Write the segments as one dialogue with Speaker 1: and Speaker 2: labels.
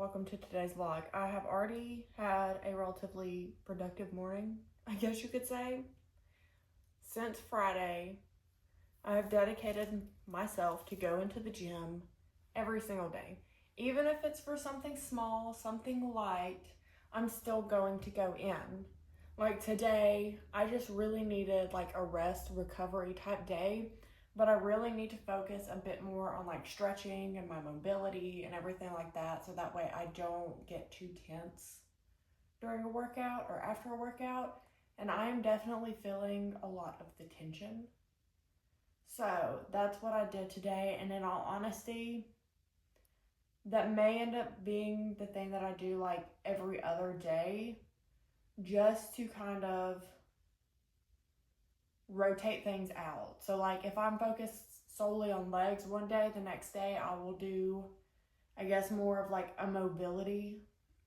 Speaker 1: welcome to today's vlog. I have already had a relatively productive morning, I guess you could say. Since Friday, I have dedicated myself to go into the gym every single day. Even if it's for something small, something light, I'm still going to go in. Like today, I just really needed like a rest recovery type day. But I really need to focus a bit more on like stretching and my mobility and everything like that, so that way I don't get too tense during a workout or after a workout. And I am definitely feeling a lot of the tension. So that's what I did today. And in all honesty, that may end up being the thing that I do like every other day, just to kind of rotate things out. So like if I'm focused solely on legs one day, the next day I will do, I guess, more of like a mobility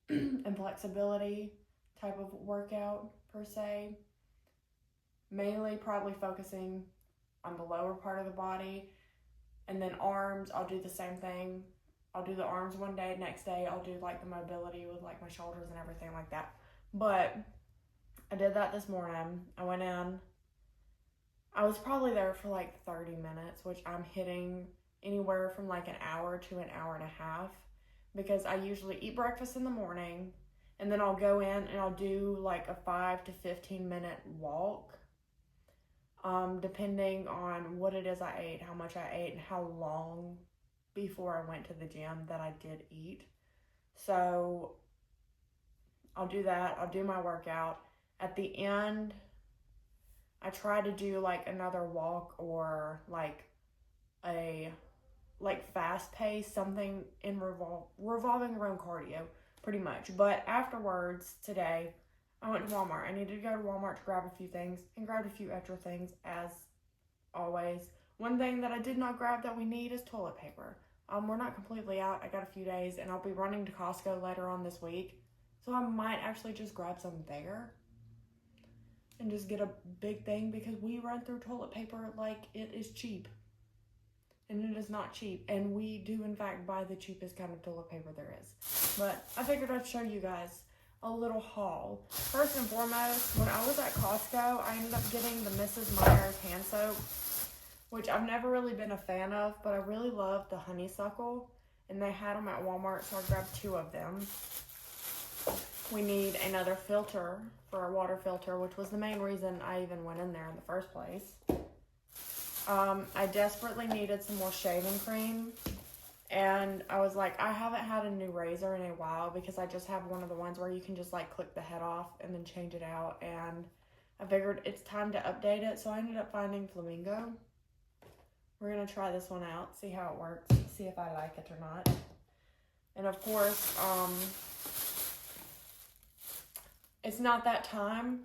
Speaker 1: and flexibility type of workout per se. Mainly probably focusing on the lower part of the body. And then arms, I'll do the same thing. I'll do the arms one day, next day I'll do like the mobility with like my shoulders and everything like that. But I did that this morning. I went in. I was probably there for like 30 minutes, which I'm hitting anywhere from like an hour to an hour and a half, because I usually eat breakfast in the morning and then I'll go in and I'll do like a 5 to 15 minute walk, depending on what it is I ate, how much I ate, and how long before I went to the gym that I did eat. So I'll do that. I'll do my workout. At the end, I try to do like another walk or like a fast pace, something in revolving around cardio pretty much. But afterwards today, I went to Walmart. I needed to go to Walmart to grab a few things and grabbed a few extra things as always. One thing that I did not grab that we need is toilet paper. We're not completely out. I got a few days and I'll be running to Costco later on this week. So I might actually just grab some there and just get a big thing, because we run through toilet paper like it is cheap. And it is not cheap. And we do in fact buy the cheapest kind of toilet paper there is. But I figured I'd show you guys a little haul. First and foremost, when I was at Costco, I ended up getting the Mrs. Meyer's hand soap, which I've never really been a fan of, but I really love the honeysuckle. And they had them at Walmart, so I grabbed 2 of them. We need another filter for our water filter, which was the main reason I even went in there in the first place. I desperately needed some more shaving cream, and I was like, I haven't had a new razor in a while, because I just have one of the ones where you can just like click the head off and then change it out, and I figured it's time to update it, so I ended up finding Flamingo. We're gonna try this one out, see how it works, see if I like it or not. And of course, it's not that time,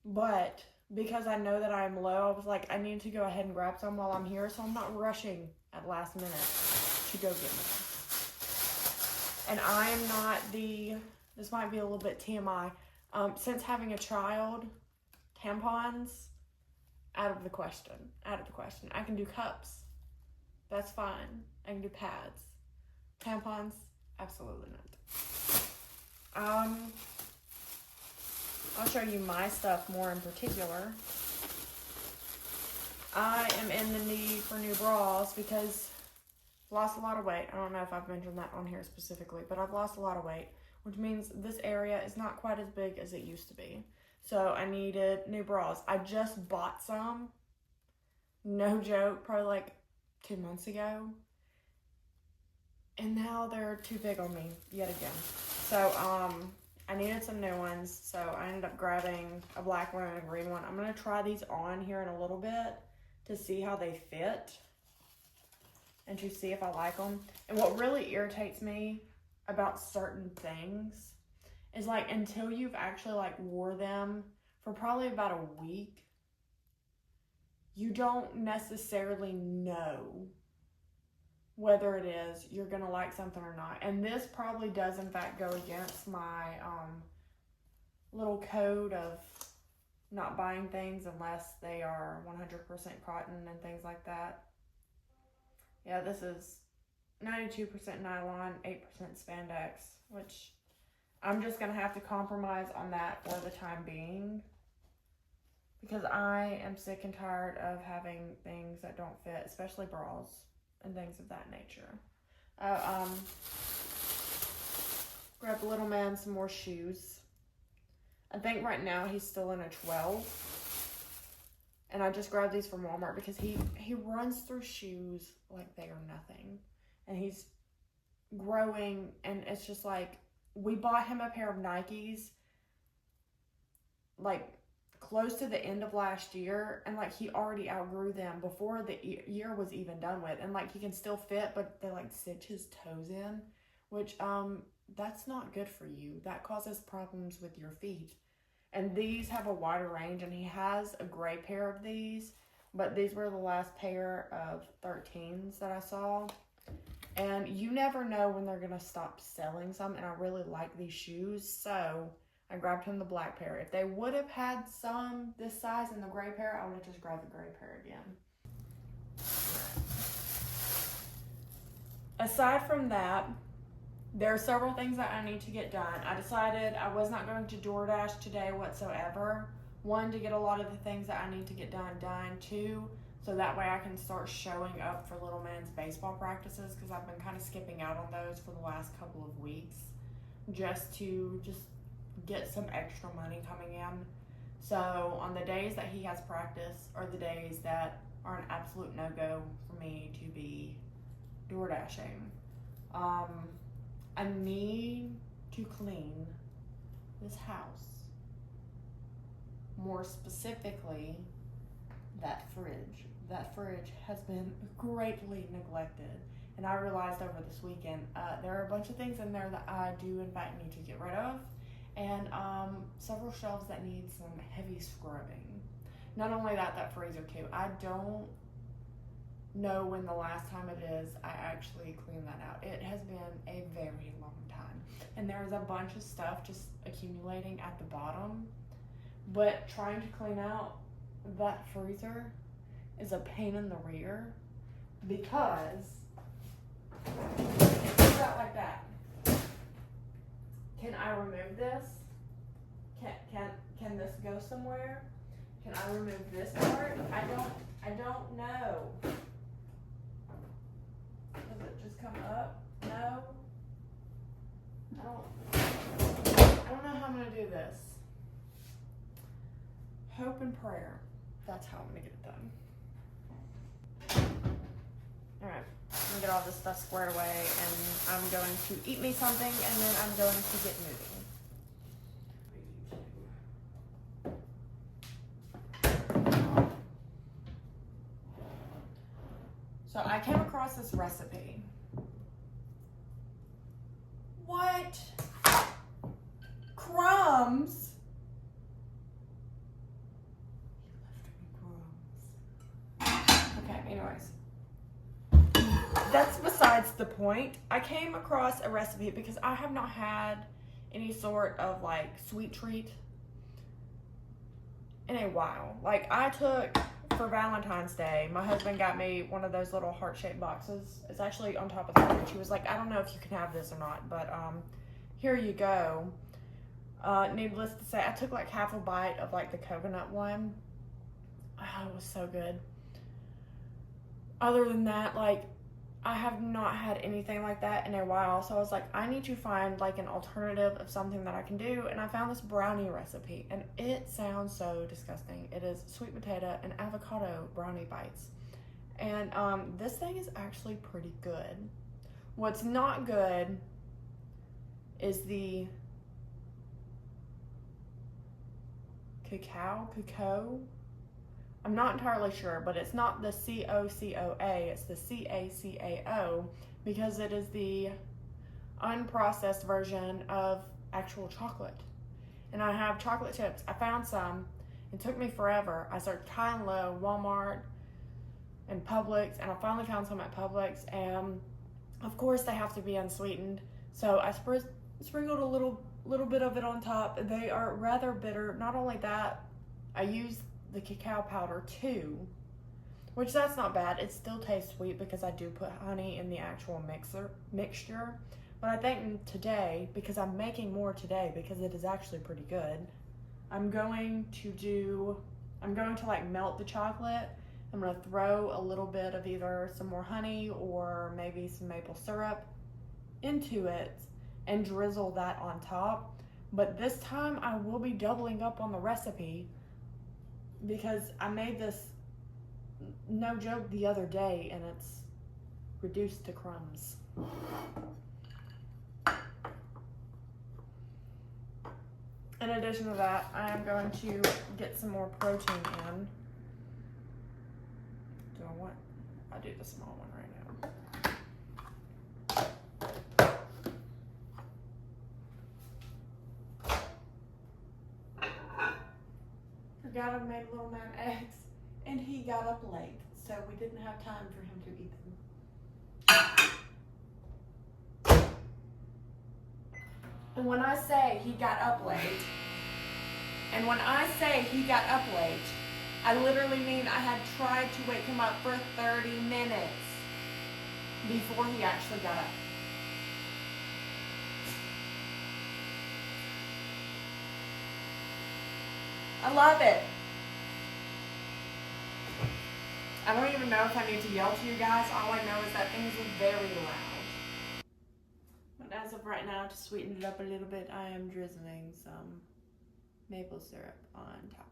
Speaker 1: but because I know that I'm low, I was like, I need to go ahead and grab some while I'm here, so I'm not rushing at last minute to go get them. And I am not this might be a little bit TMI, since having a child, tampons, out of the question. I can do cups, that's fine. I can do pads. Tampons, absolutely not. I'll show you my stuff more in particular. I am in the need for new bras because I've lost a lot of weight. I don't know if I've mentioned that on here specifically, but I've lost a lot of weight, which means this area is not quite as big as it used to be. So I needed new bras. I just bought some, no joke, probably like 2 months ago. And now they're too big on me yet again. So, I needed some new ones, so I ended up grabbing a black one and a green one. I'm going to try these on here in a little bit to see how they fit and to see if I like them. And what really irritates me about certain things is like, until you've actually like wore them for probably about a week, you don't necessarily know whether it is you're gonna like something or not. And this probably does in fact go against my little code of not buying things unless they are 100% cotton and things like that. Yeah, this is 92% nylon, 8% spandex, which I'm just going to have to compromise on that for the time being, because I am sick and tired of having things that don't fit, especially bras and things of that nature. Grab little man some more shoes. I think right now he's still in a 12. And I just grabbed these from Walmart because he runs through shoes like they are nothing. And he's growing, and it's just like, we bought him a pair of Nikes like close to the end of last year, and like he already outgrew them before the year was even done with, and like he can still fit, but they like cinch his toes in, which that's not good for you. That causes problems with your feet. And these have a wider range, and he has a gray pair of these, but these were the last pair of 13s that I saw. And you never know when they're going to stop selling some, and I really like these shoes, so I grabbed him the black pair. If they would have had some this size in the gray pair, I would have just grabbed the gray pair again. Aside from that, there are several things that I need to get done. I decided I was not going to DoorDash today whatsoever. One, to get a lot of the things that I need to get done. Two, so that way I can start showing up for little man's baseball practices, because I've been kind of skipping out on those for the last couple of weeks just to get some extra money coming in. So on the days that he has practice are the days that are an absolute no-go for me to be DoorDashing. I need to clean this house. More specifically, that fridge. That fridge has been greatly neglected. And I realized over this weekend, there are a bunch of things in there that I do in fact need to get rid of. And several shelves that need some heavy scrubbing. Not only that, that freezer too. I don't know when the last time it is I actually cleaned that out. It has been a very long time. And there's a bunch of stuff just accumulating at the bottom. But trying to clean out that freezer is a pain in the rear, because it goes out like that. Can I remove this? Can this go somewhere? Can I remove this part? I don't know. Does it just come up? No. I don't know how I'm gonna do this. Hope and prayer. That's how I'm gonna get it done. Alright, I'm gonna get all this stuff squared away, and I'm going to eat me something, and then I'm going to get moving. So I came across this recipe. What? Crumbs? Okay, anyways. That's besides the point. I came across a recipe because I have not had any sort of like sweet treat in a while. Like, I took, for Valentine's Day, my husband got me one of those little heart-shaped boxes. It's actually on top of the fridge. He was like, I don't know if you can have this or not, but here you go. Needless to say, I took like half a bite of like the coconut one. Oh, it was so good. Other than that, like, I have not had anything like that in a while, so I was like, I need to find like an alternative of something that I can do, and I found this brownie recipe, and it sounds so disgusting. It is sweet potato and avocado brownie bites, and this thing is actually pretty good. What's not good is the cacao. I'm not entirely sure, but it's not the COCOA, it's the CACAO, because it is the unprocessed version of actual chocolate. And I have chocolate chips. I found some. It took me forever. I searched high and low, Walmart and Publix, and I finally found some at Publix, and of course they have to be unsweetened. So I sprinkled a little bit of it on top. They are rather bitter. Not only that, I used the cacao powder too, which that's not bad. It still tastes sweet because I do put honey in the actual mixture. But I think today, because I'm making more today because it is actually pretty good, I'm going to like melt the chocolate. I'm going to throw a little bit of either some more honey or maybe some maple syrup into it and drizzle that on top. But this time I will be doubling up on the recipe because I made this, no joke, the other day and it's reduced to crumbs. In addition to that, I am going to get some more protein in. Do I want? I'll do the small one right now. Forgot I made little man eggs, and he got up late, so we didn't have time for him to eat them. And when I say he got up late, I literally mean I had tried to wake him up for 30 minutes before he actually got up. I love it. I don't even know if I need to yell to you guys. All I know is that things are very loud. But as of right now, to sweeten it up a little bit, I am drizzling some maple syrup on top.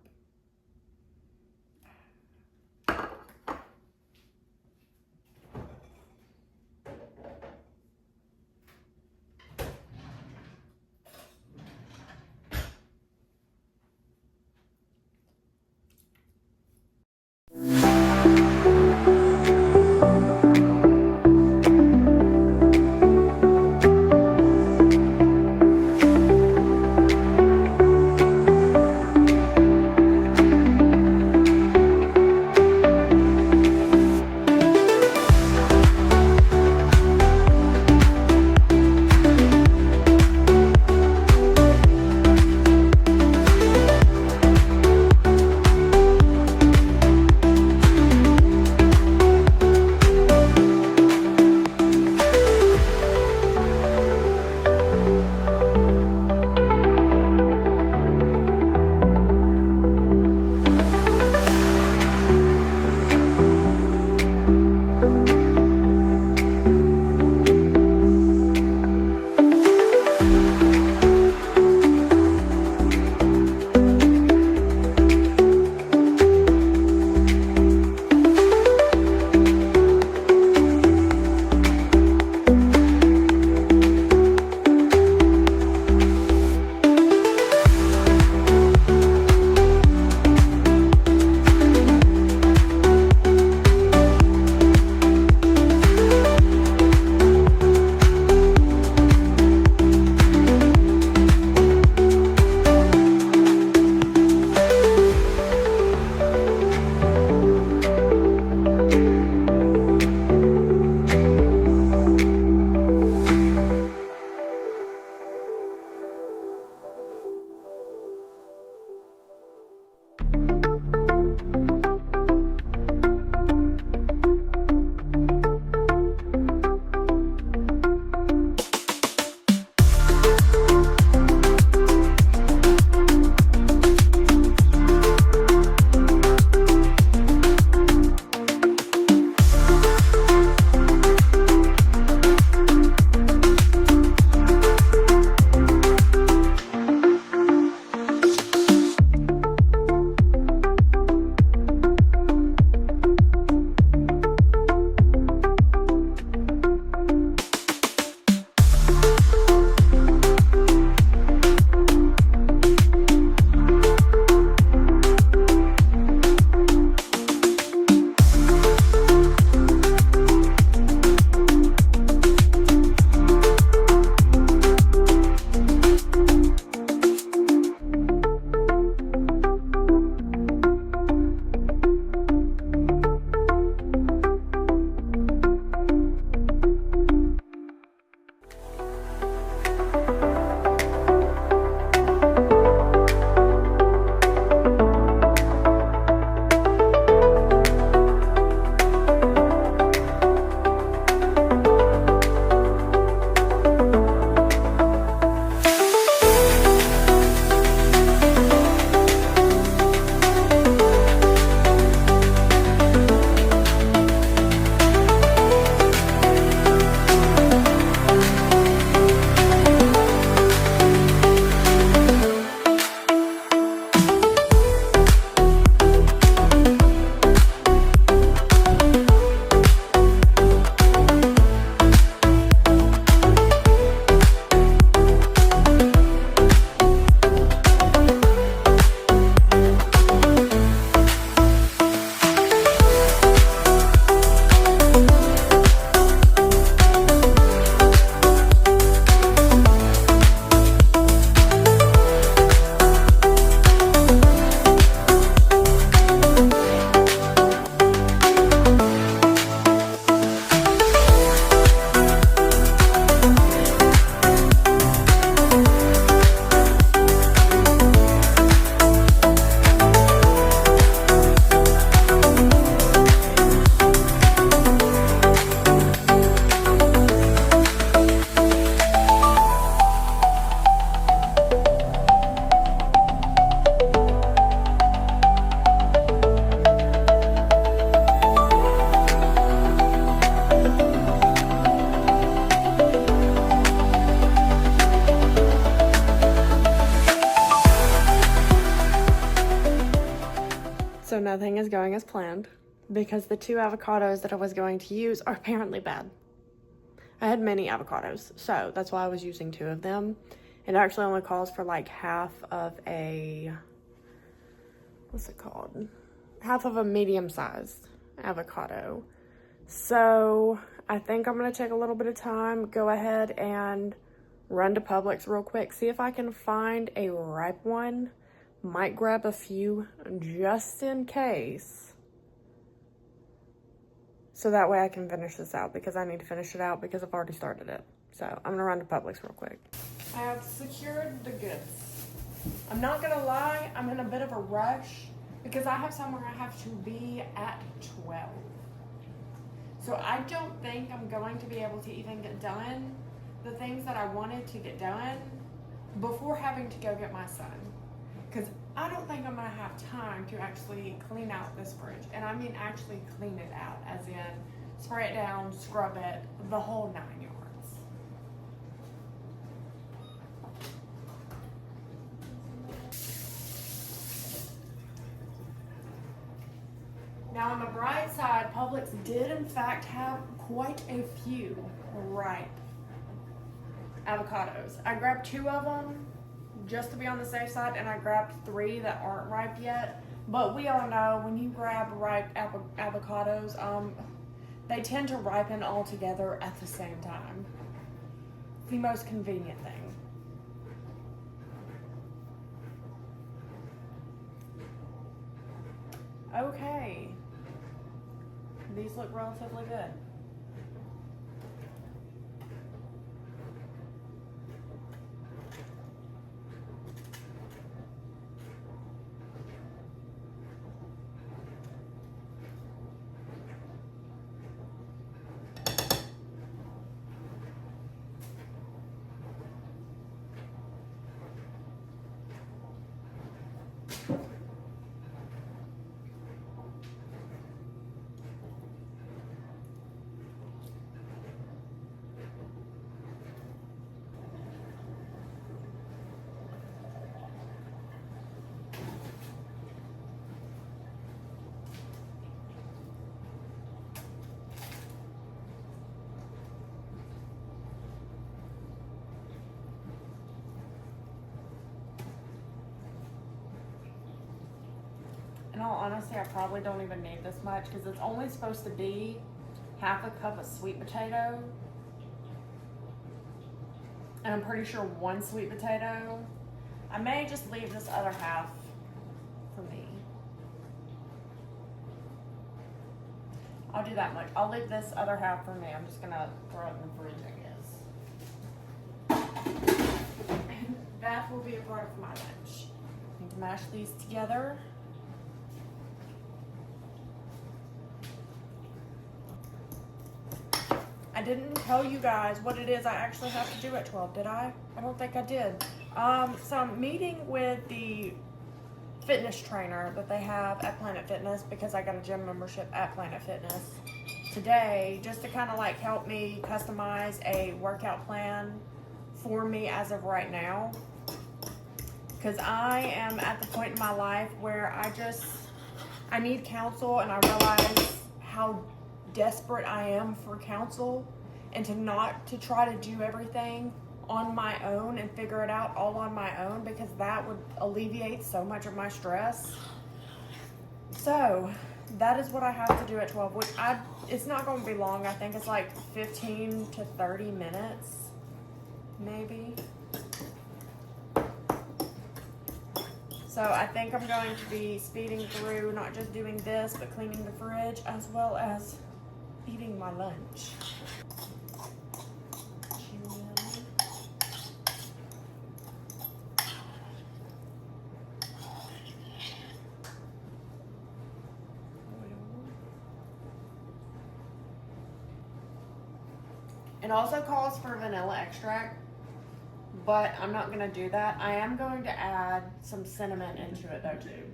Speaker 1: So nothing is going as planned because the 2 avocados that I was going to use are apparently bad. I had many avocados, so that's why I was using 2 of them. It actually only calls for like half of a, what's it called? Half of a medium-sized avocado. So I think I'm gonna take a little bit of time, go ahead and run to Publix real quick, see if I can find a ripe one. Might grab a few just in case. So that way I can finish this out because I need to finish it out because I've already started it. So I'm gonna run to Publix real quick. I have secured the goods. I'm not gonna lie, I'm in a bit of a rush because I have somewhere I have to be at 12. So I don't think I'm going to be able to even get done the things that I wanted to get done before having to go get my son. Because I don't think I'm gonna have time to actually clean out this fridge. And I mean actually clean it out, as in spray it down, scrub it, the whole 9 yards. Now on the bright side, Publix did in fact have quite a few ripe avocados. I grabbed 2 of them just to be on the safe side, and I grabbed 3 that aren't ripe yet. But we all know when you grab ripe avocados, they tend to ripen all together at the same time. It's the most convenient thing. Okay. These look relatively good. In all honesty, I probably don't even need this much because it's only supposed to be half a cup of sweet potato. And I'm pretty sure 1 sweet potato. I may just leave this other half for me. I'll do that much. I'll leave this other half for me. I'm just gonna throw it in the fridge, I guess. And that will be a part of my lunch. I need to mash these together. I didn't tell you guys what it is I actually have to do at 12, did I? I don't think I did. So I'm meeting with the fitness trainer that they have at Planet Fitness because I got a gym membership at Planet Fitness today, just to kind of like help me customize a workout plan for me as of right now. Because I am at the point in my life where I need counsel, and I realize how desperate I am for counsel, and to try to do everything on my own and figure it out all on my own, because that would alleviate so much of my stress. So that is what I have to do at 12, which it's not going to be long. I think it's like 15 to 30 minutes, maybe. So I think I'm going to be speeding through, not just doing this, but cleaning the fridge as well as eating my lunch. It also calls for vanilla extract, but I'm not going to do that. I am going to add some cinnamon into it though too.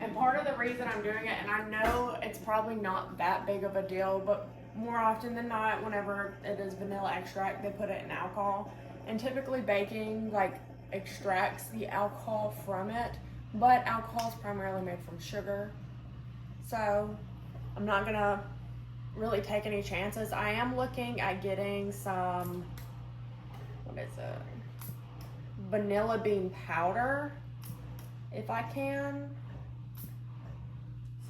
Speaker 1: And part of the reason I'm doing it, and I know it's probably not that big of a deal, but more often than not, whenever it is vanilla extract, they put it in alcohol. And typically baking, like extracts the alcohol from it, but alcohol is primarily made from sugar. So I'm not gonna really take any chances. I am looking at getting some, what is it? Vanilla bean powder, if I can.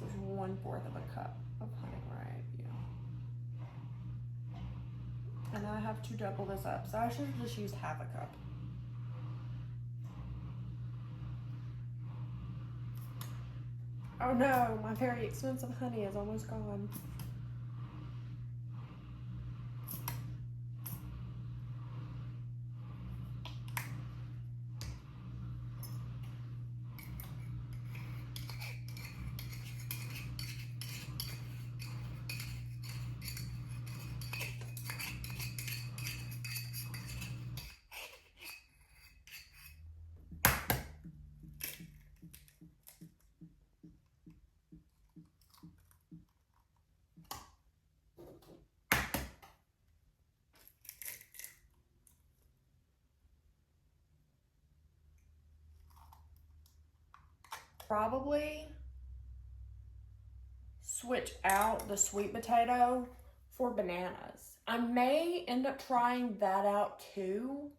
Speaker 1: This is 1/4 of a cup of honey, right? Yeah. And I have to double this up, so I should have just used 1/2 cup. Oh no, my very expensive honey is almost gone. Probably switch out the sweet potato for bananas. I may end up trying that out too,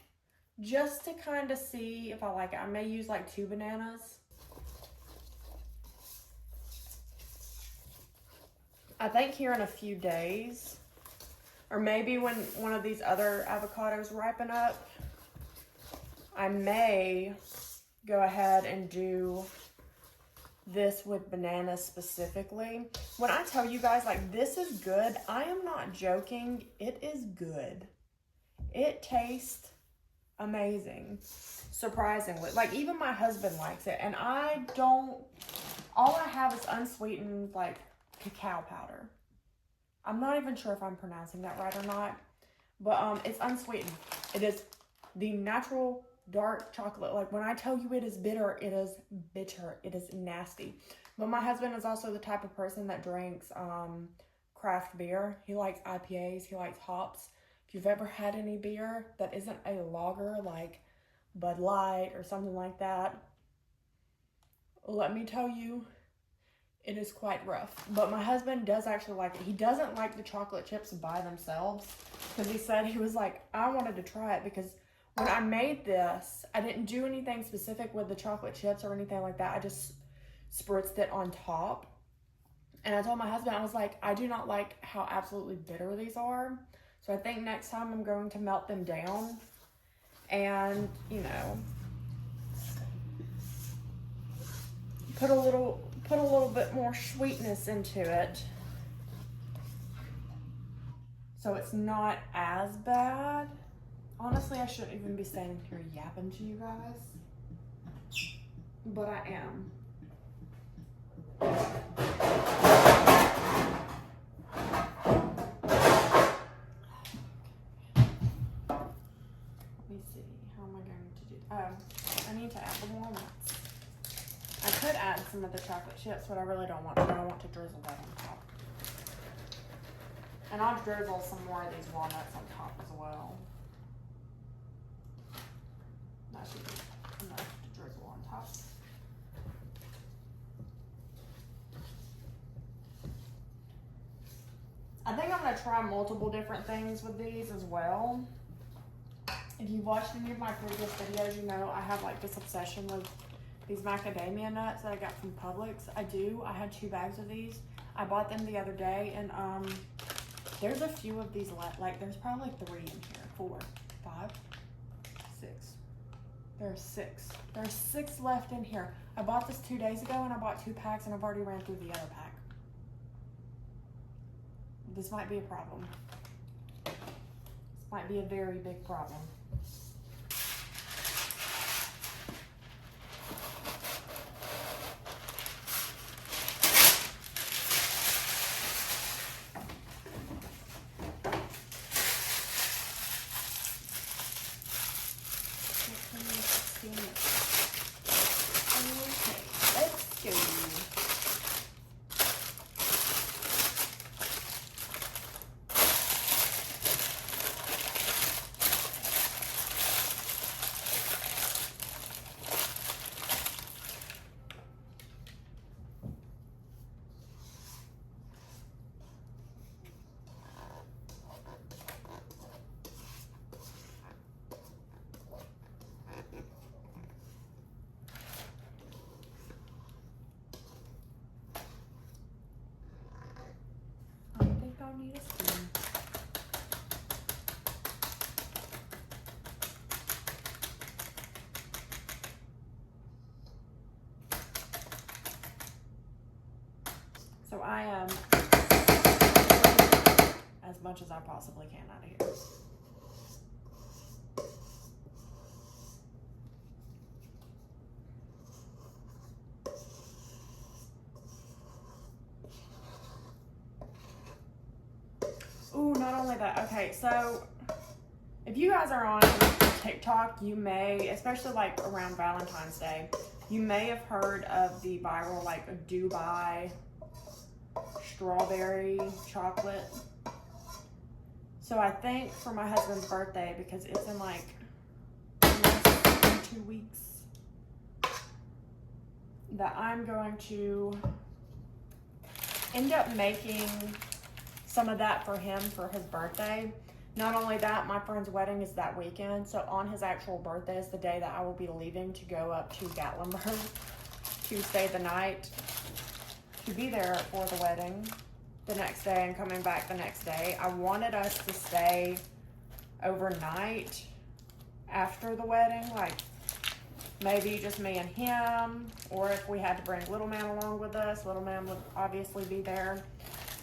Speaker 1: just to kind of see if I like it. I may use like 2 bananas. I think here in a few days, or maybe when one of these other avocados ripen up, I may go ahead and do this with bananas specifically. When I tell you guys, like, this is good, I am not joking. It is good. It tastes amazing, surprisingly. Like, even my husband likes it, and I don't, all I have is unsweetened, like, cacao powder. I'm not even sure if I'm pronouncing that right or not, but it's unsweetened. It is the natural dark chocolate. Like, when I tell you it is bitter, it is bitter. It is nasty. But my husband is also the type of person that drinks craft beer. He likes IPAs. He likes hops. If you've ever had any beer that isn't a lager, like Bud Light or something like that, let me tell you, it is quite rough. But my husband does actually like it. He doesn't like the chocolate chips by themselves, because he said, he was like, I wanted to try it because when I made this, I didn't do anything specific with the chocolate chips or anything like that. I just spritzed it on top. And I told my husband, I was like, I do not like how absolutely bitter these are. So I think next time I'm going to melt them down and, you know, put a little bit more sweetness into it, so it's not as bad. Honestly, I shouldn't even be standing here yapping to you guys, but I am. Let me see, how am I going to do? Oh, I need to add the walnuts. I could add some of the chocolate chips, but I really don't want to. I want to drizzle that on top. And I'll drizzle some more of these walnuts on top as well. That should be enough to drizzle on top. I think I'm going to try multiple different things with these as well. If you've watched any of my previous videos, you know I have like this obsession with these macadamia nuts that I got from Publix. I do. I had 2 bags of these. I bought them the other day, and there's a few of these left. Like, there's probably 3 in here. 4, 5, 6. There's 6. There's 6 left in here. I bought this 2 days ago, and I bought 2 packs, and I've already ran through the other pack. This might be a problem. This might be a very big problem. don't need a spoon. So I am as much as I possibly can out of here. Ooh, not only that. Okay, so if you guys are on TikTok, you may, especially like around Valentine's Day, you may have heard of the viral like Dubai strawberry chocolate. So I think for my husband's birthday, because it's in like less than 2 weeks, that I'm going to end up making some of that for him for his birthday. Not only that, my friend's wedding is that weekend, so on his actual birthday is the day that I will be leaving to go up to Gatlinburg to stay the night, to be there for the wedding the next day and coming back the next day. I wanted us to stay overnight after the wedding, like maybe just me and him, or if we had to bring little man along with us, little man would obviously be there,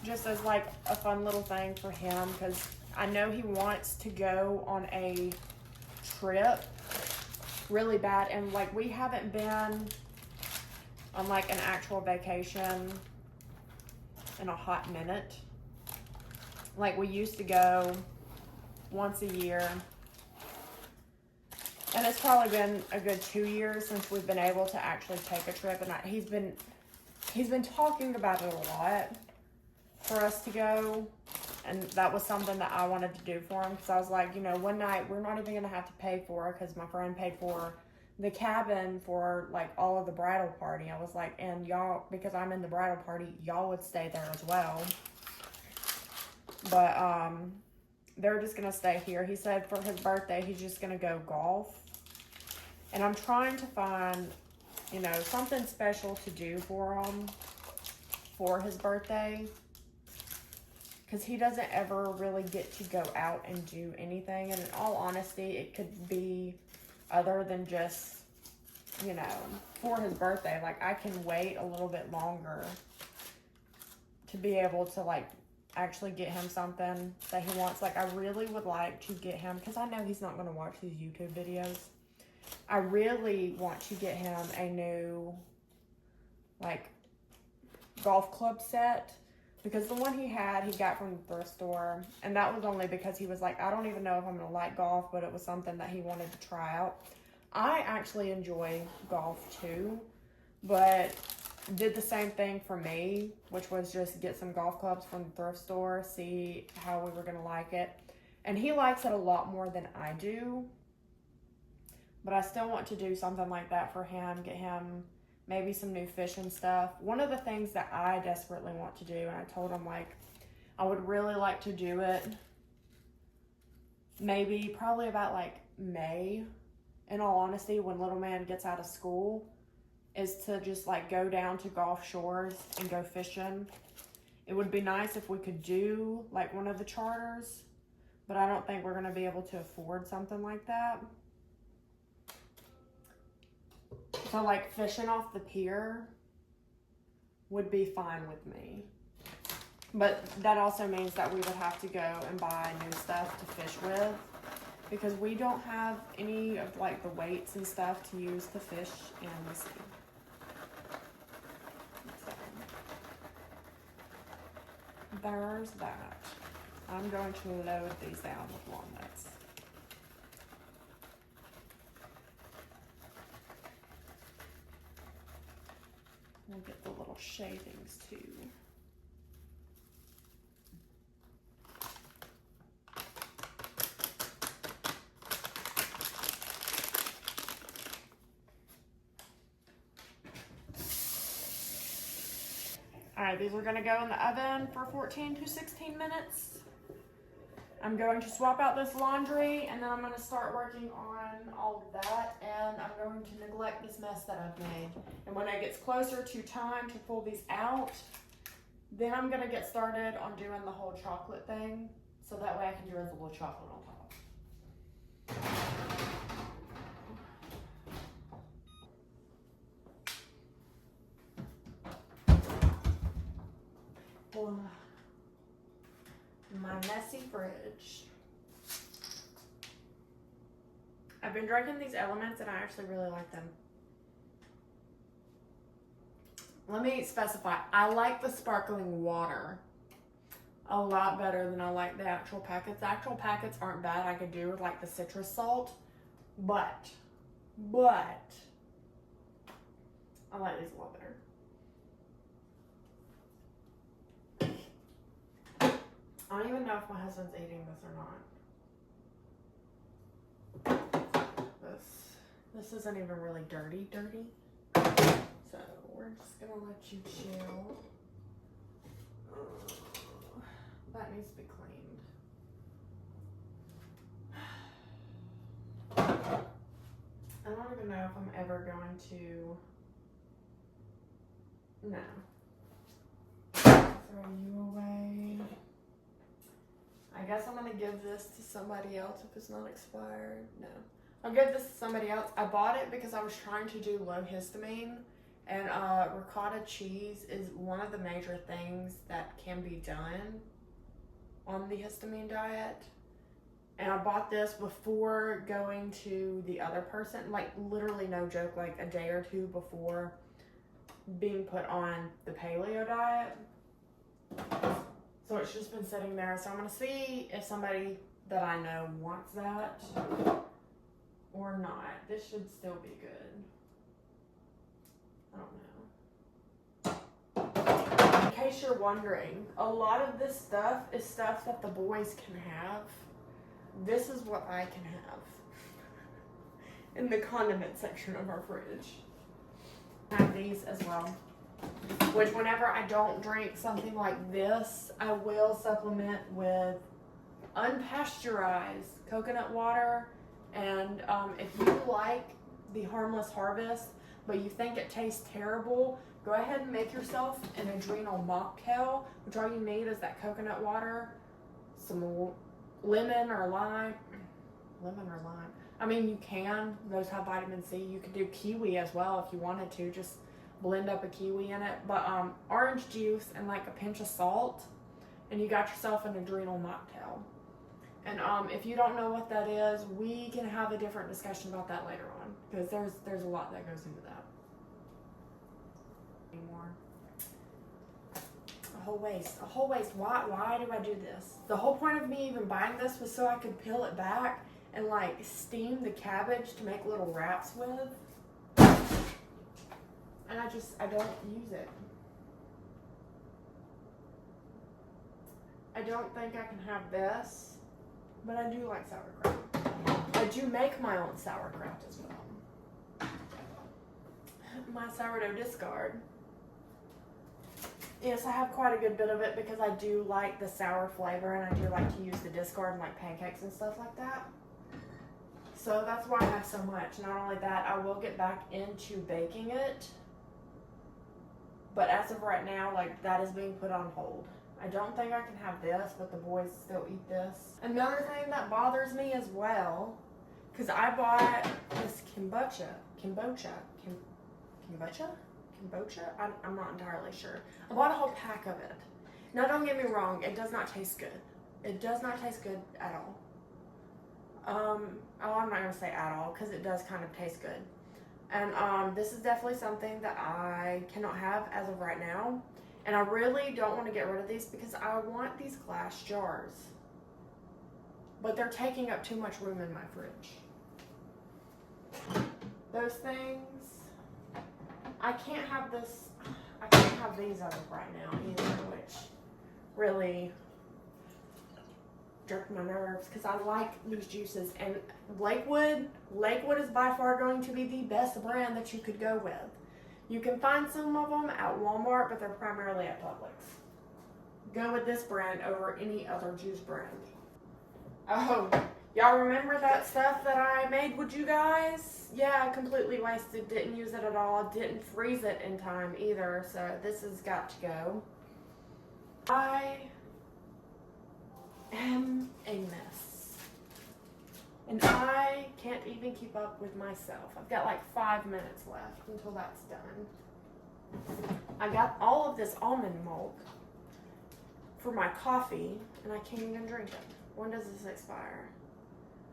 Speaker 1: just as like a fun little thing for him, because I know he wants to go on a trip really bad, and like we haven't been on like an actual vacation in a hot minute. Like we used to go once a year, and it's probably been a good 2 years since we've been able to actually take a trip, and he's been talking about it a lot for us to go, and that was something that I wanted to do for him, because I was like, you know, one night we're not even gonna have to pay for it, because my friend paid for the cabin for like all of the bridal party. I was like, and y'all, because I'm in the bridal party, y'all would stay there as well. But they're just gonna stay here. He said for his birthday he's just gonna go golf, and I'm trying to find, you know, something special to do for him for his birthday, because he doesn't ever really get to go out and do anything. And in all honesty, it could be other than just, you know, for his birthday. Like I can wait a little bit longer to be able to like actually get him something that he wants. Like I really would like to get him, because I know he's not going to watch these YouTube videos, I really want to get him a new like golf club set, because the one he had, he got from the thrift store, and that was only because he was like, I don't even know if I'm going to like golf, but it was something that he wanted to try out. I actually enjoy golf too, but did the same thing for me, which was just get some golf clubs from the thrift store, see how we were going to like it. And he likes it a lot more than I do, but I still want to do something like that for him, get him maybe some new fishing stuff. One of the things that I desperately want to do, and I told him like I would really like to do it maybe probably about like May, in all honesty, when little man gets out of school, is to just like go down to Gulf Shores and go fishing. It would be nice if we could do like one of the charters, but I don't think we're going to be able to afford something like that. So like fishing off the pier would be fine with me. But that also means that we would have to go and buy new stuff to fish with, because we don't have any of like the weights and stuff to use to fish in the sea. So, there's that. I'm going to load these down with walnuts. We'll get the little shavings too. All right, these are gonna go in the oven for 14 to 16 minutes. I'm going to swap out this laundry, and then I'm gonna start working on all of that, and I'm going to neglect this mess that I've made. And when it gets closer to time to pull these out, Then I'm gonna get started on doing the whole chocolate thing, so that way I can drizzle the chocolate on top. Oh, my messy fridge. I've been drinking these Elements and I actually really like them. Let me specify, I like the sparkling water a lot better than I like the actual packets. The actual packets aren't bad. I could do with like the citrus salt, but I like these a lot better. I don't even know if my husband's eating this or not. This isn't even really dirty. So we're just gonna let you chill. That needs to be cleaned. I don't even know if I'm ever going to. No. Throw you away. I guess I'm gonna give this to somebody else if it's not expired. No. I'll give this to somebody else. I bought it because I was trying to do low histamine, and ricotta cheese is one of the major things that can be done on the histamine diet. And I bought this before going to the other person, like literally no joke, like a day or two before being put on the paleo diet. So it's just been sitting there. So I'm gonna see if somebody that I know wants that or not. This should still be good. I don't know. In case you're wondering, a lot of this stuff is stuff that the boys can have. This is what I can have in the condiment section of our fridge. I have these as well, which whenever I don't drink something like this, I will supplement with unpasteurized coconut water. And if you like the Harmless Harvest, but you think it tastes terrible, go ahead and make yourself an adrenal mocktail, which all you need is that coconut water, some lemon or lime. I mean, you can. Those have vitamin C. You could do kiwi as well if you wanted to. Just blend up a kiwi in it. But orange juice and like a pinch of salt, and you got yourself an adrenal mocktail. And if you don't know what that is, we can have a different discussion about that later on, because there's a lot that goes into that. Anymore. A whole waste. Why do I do this? The whole point of me even buying this was so I could peel it back and like steam the cabbage to make little wraps with. And I don't use it. I don't think I can have this, but I do like sauerkraut. I do make my own sauerkraut as well. My sourdough discard. Yes, I have quite a good bit of it because I do like the sour flavor, and I do like to use the discard in like pancakes and stuff like that. So that's why I have so much. Not only that, I will get back into baking it, but as of right now, like, that is being put on hold. I don't think I can have this, but the boys still eat this. Another thing that bothers me as well, because I bought this kombucha. I'm not entirely sure. I bought a whole pack of it. Now, don't get me wrong, it does not taste good. It does not taste good at all. I'm not gonna say at all, because it does kind of taste good. And this is definitely something that I cannot have as of right now. And I really don't want to get rid of these because I want these glass jars. But they're taking up too much room in my fridge. Those things, I can't have this, I can't have these as of right now either, which really jerked my nerves because I like these juices. And Lakewood is by far going to be the best brand that you could go with. You can find some of them at Walmart, but they're primarily at Publix. Go with this brand over any other juice brand. Oh, y'all remember that stuff that I made with you guys? Yeah, I completely wasted, didn't use it at all, didn't freeze it in time either, so this has got to go. I am a mess. And I can't even keep up with myself. I've got like 5 minutes left until that's done. I got all of this almond milk for my coffee, and I can't even drink it. When does this expire?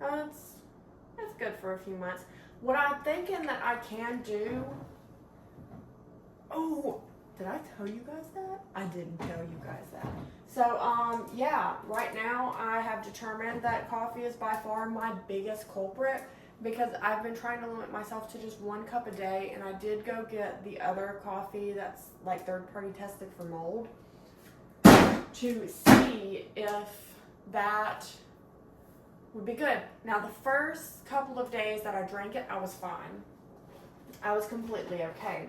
Speaker 1: It's good for a few months. What I'm thinking that I can do... Oh, did I tell you guys that? I didn't tell you guys that. So, yeah, right now I have determined that coffee is by far my biggest culprit because I've been trying to limit myself to just 1 cup a day, and I did go get the other coffee that's like third-party tested for mold to see if that would be good. Now, the first couple of days that I drank it, I was fine. I was completely okay.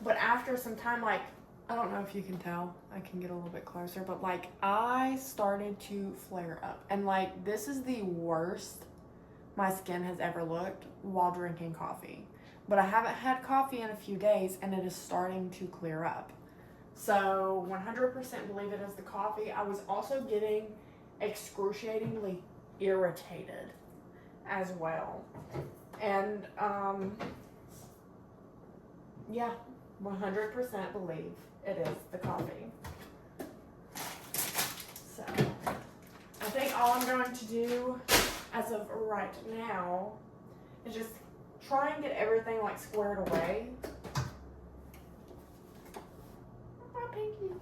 Speaker 1: But after some time, like, I don't know if you can tell, I can get a little bit closer, but like I started to flare up. And like, this is the worst my skin has ever looked while drinking coffee. But I haven't had coffee in a few days and it is starting to clear up. So 100% believe it is the coffee. I was also getting excruciatingly irritated as well. And yeah, 100% believe it is the coffee. So I think all I'm going to do as of right now is just try and get everything like squared away. My pinky.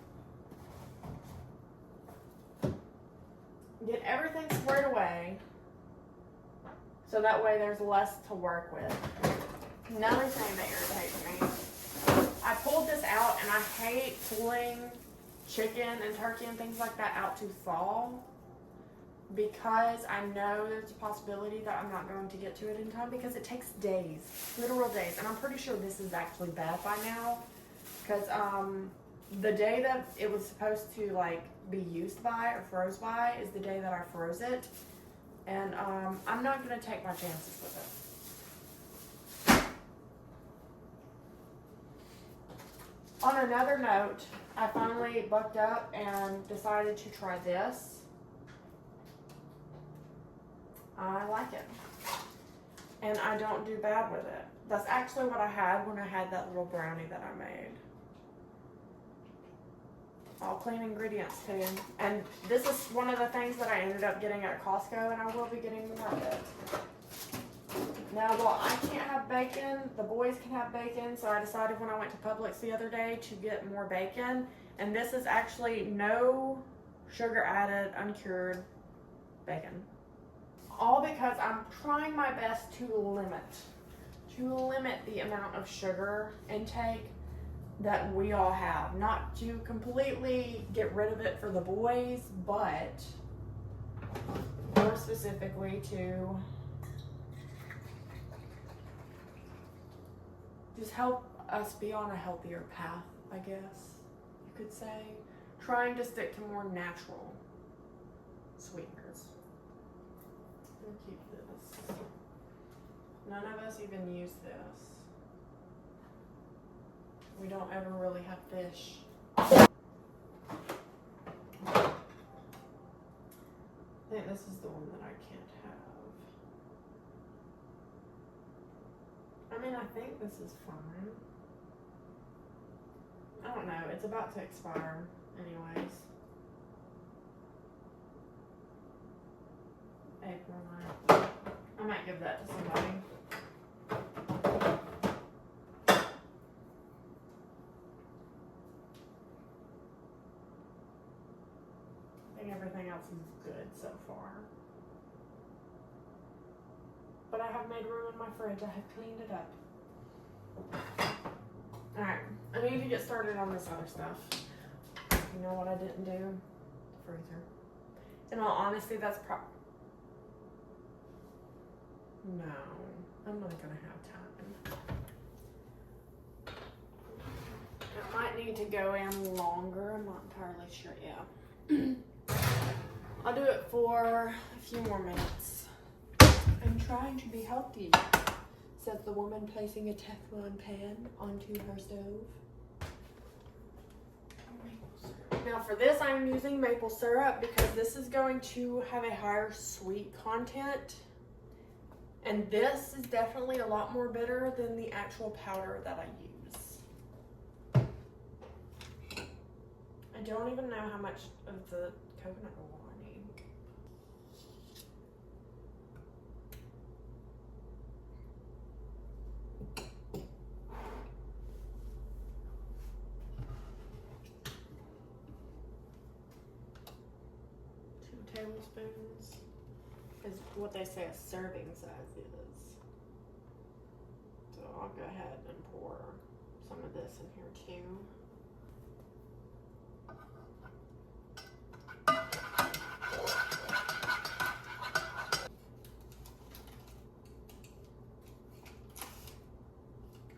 Speaker 1: Get everything squared away so that way there's less to work with. Another thing that irritates me, I pulled this out, and I hate pulling chicken and turkey and things like that out to thaw because I know there's a possibility that I'm not going to get to it in time because it takes days, literal days. And I'm pretty sure this is actually bad by now because the day that it was supposed to like be used by or froze by is the day that I froze it. And I'm not going to take my chances with it. On another note, I finally bucked up and decided to try this. I like it. And I don't do bad with it. That's actually what I had when I had that little brownie that I made. All clean ingredients too. And this is one of the things that I ended up getting at Costco, and I will be getting more of it. Now, while I can't have bacon, the boys can have bacon, so I decided when I went to Publix the other day to get more bacon. And this is actually no sugar added, uncured bacon. All because I'm trying my best to limit the amount of sugar intake that we all have. Not to completely get rid of it for the boys, but more specifically to just help us be on a healthier path, I guess you could say. Trying to stick to more natural sweeteners. We'll keep this. None of us even use this. We don't ever really have fish. I think this is the one that I can't have. I mean, I think this is fine. I don't know. It's about to expire anyways. April 9th. I might give that to somebody. I think everything else is good so far. But I have made room in my fridge. I have cleaned it up. Alright, I need to get started on this other stuff. You know what I didn't do? The freezer. In all honesty, that's no, I'm not gonna have time. It might need to go in longer. I'm not entirely sure. Yeah. I'll do it for a few more minutes. I'm trying to be healthy, says the woman placing a Teflon pan onto her stove. Now for this, I'm using maple syrup because this is going to have a higher sweet content. And this is definitely a lot more bitter than the actual powder that I use. I don't even know how much of the coconut oil I need. Tablespoons is what they say a serving size is. So I'll go ahead and pour some of this in here too.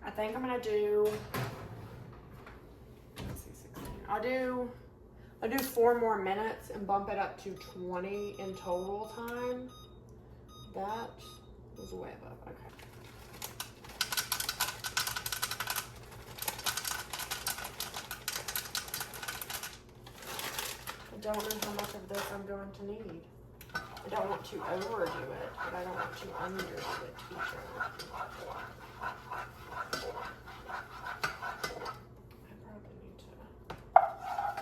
Speaker 1: I think I'm gonna do, let's see, 16. I'll do 4 more minutes and bump it up to 20 in total time. That was way above, okay. I don't know how much of this I'm going to need. I don't want to overdo it, but I don't want to underdo it either.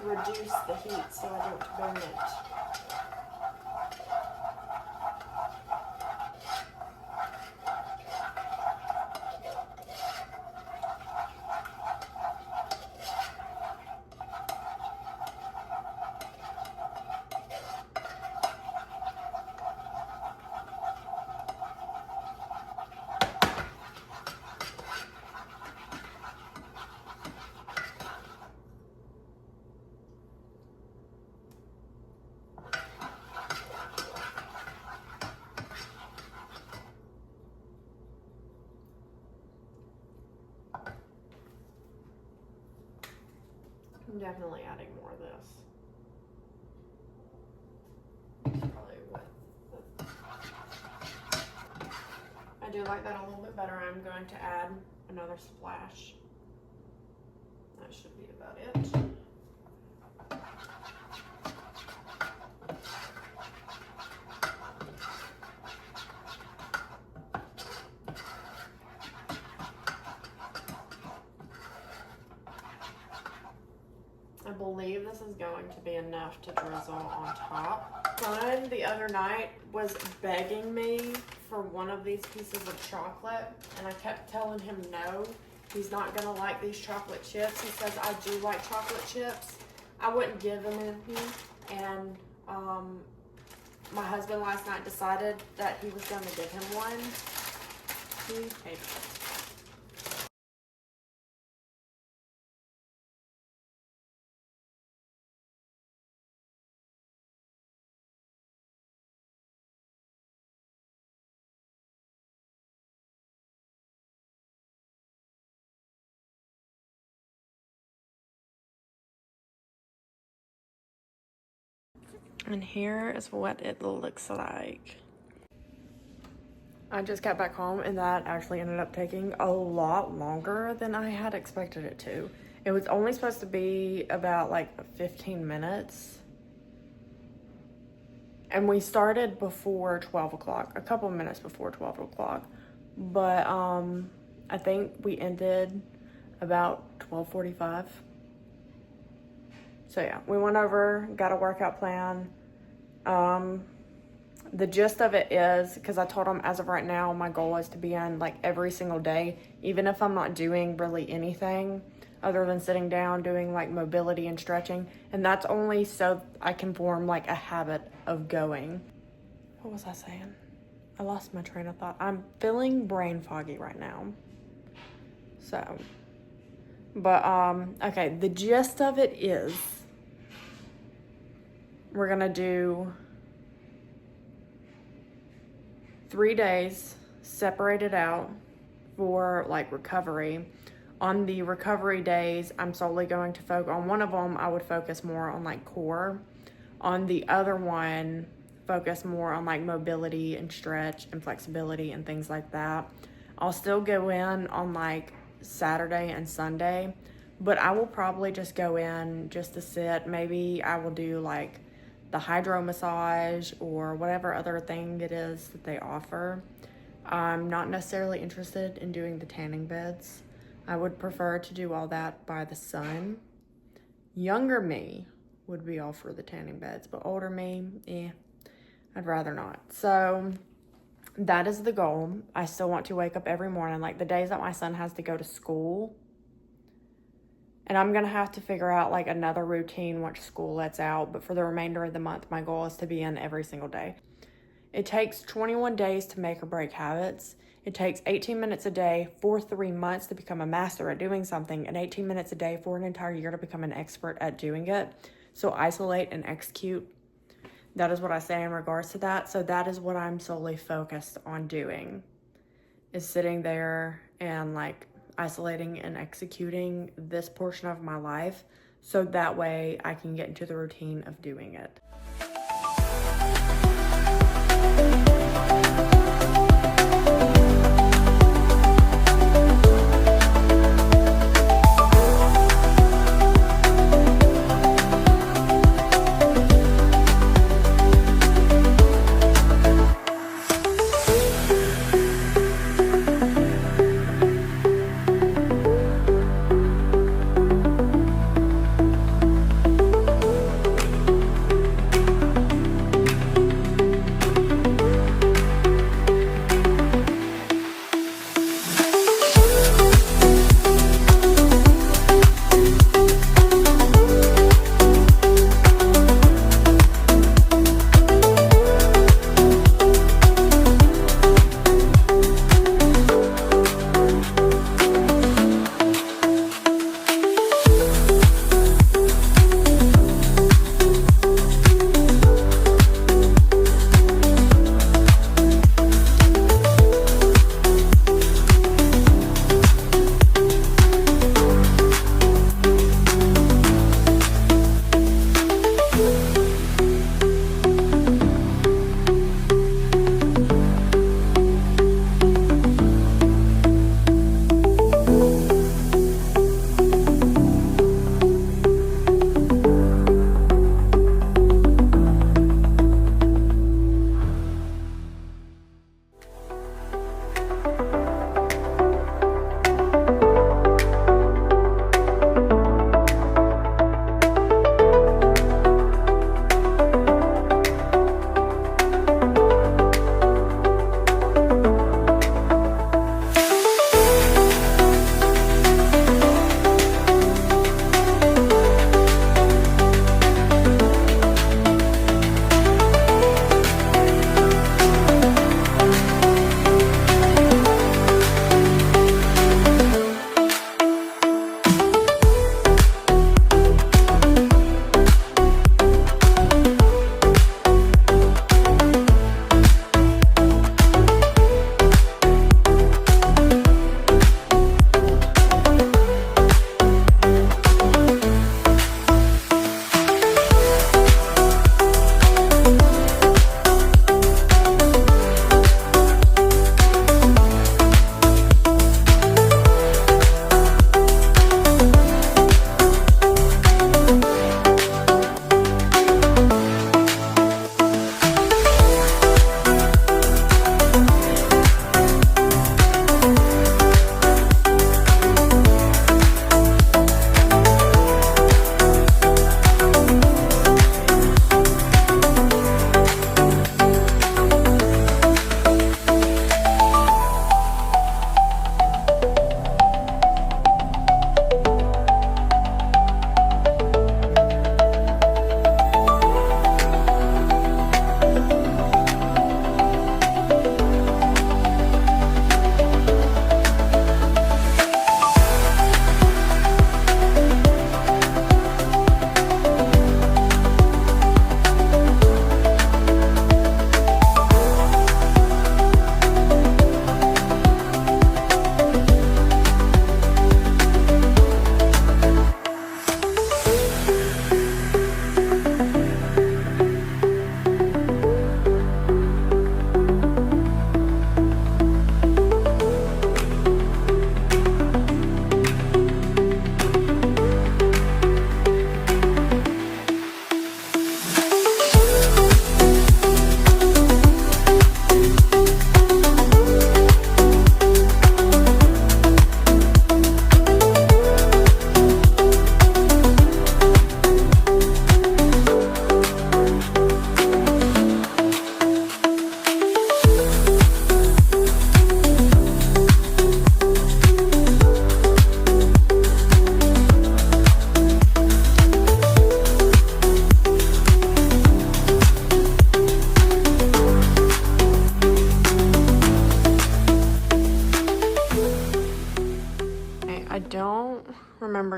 Speaker 1: Reduce the heat so I don't burn it. I'm definitely adding more of this. That's probably what. I do like that a little bit better. I'm going to add another splash. That should be about it. I believe this is going to be enough to drizzle on top. Son the other night was begging me for one of these pieces of chocolate, and I kept telling him no. He's not gonna like these chocolate chips. He says, I do like chocolate chips. I wouldn't give him any, and my husband last night decided that he was gonna give him one. He hated it. And here is what it looks like. I just got back home and that actually ended up taking a lot longer than I had expected it to. It was only supposed to be about like 15 minutes. And we started before 12 o'clock, a couple of minutes before 12 o'clock. But I think we ended about 12:45. So yeah, we went over, got a workout plan. The gist of it is, because I told them as of right now, my goal is to be in like every single day, even if I'm not doing really anything other than sitting down, doing like mobility and stretching. And that's only so I can form like a habit of going. What was I saying? I lost my train of thought. I'm feeling brain foggy right now. So, but, okay, the gist of it is we're gonna do 3 days separated out for like recovery. On the recovery days, I'm solely going to focus on one of them. I would focus more on like core. On the other one, focus more on like mobility and stretch and flexibility and things like that. I'll still go in on like Saturday and Sunday, but I will probably just go in just to sit. Maybe I will do like the hydro massage or whatever other thing it is that they offer. I'm not necessarily interested in doing the tanning beds. I would prefer to do all that by the sun. Younger me would be all for the tanning beds, but older me, I'd rather not. So that is the goal. I still want to wake up every morning, like the days that my son has to go to school. And I'm going to have to figure out like another routine once school lets out. But for the remainder of the month, my goal is to be in every single day. It takes 21 days to make or break habits. It takes 18 minutes a day for 3 months to become a master at doing something, and 18 minutes a day for an entire year to become an expert at doing it. So isolate and execute. That is what I say in regards to that. So that is what I'm solely focused on doing, is sitting there and like isolating and executing this portion of my life, so that way I can get into the routine of doing it.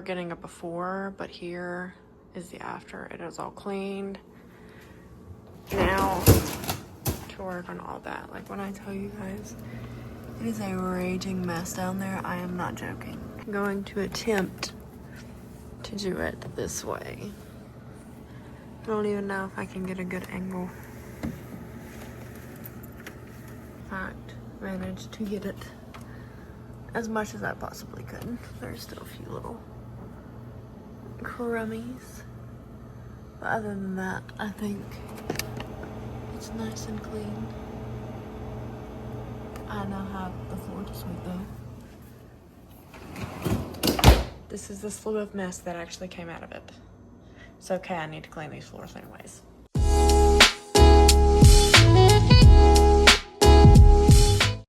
Speaker 1: remember getting a before, but here is the after. It is all cleaned. Now to work on all that. Like when I tell you guys, it is a raging mess down there. I am not joking. I'm going to attempt to do it this way. I don't even know if I can get a good angle. In fact, managed to get it as much as I possibly could. There's still a few little crummies. But other than that, I think it's nice and clean. I now have the floor to sweep though. This is the slew of mess that actually came out of it. It's okay, I need to clean these floors anyways.